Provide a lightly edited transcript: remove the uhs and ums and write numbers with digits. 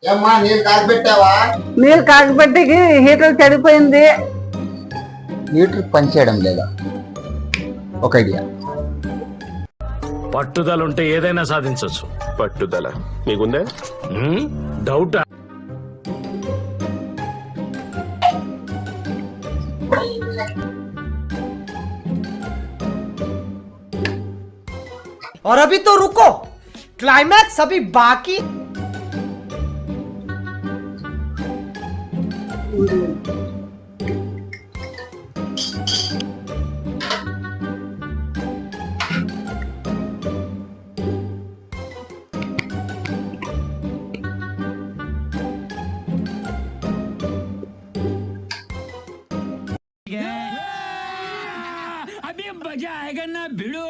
ఏమ్మా నీళ్ళు కాగబెట్టావా? నీళ్ళు కాకపెట్టికి హీటర్ చెడిపోయింది. లీటర్ పనిచేయడం లేదా? ఒక ఐడియా. పట్టుదల ఉంటే ఏదైనా సాధించవచ్చు. పట్టుదల మీకుందే? డౌట్ और अभी तो रुको, क्लाइमैक्स अभी बाकी। अभी मजा आएगा ना भिड़ो।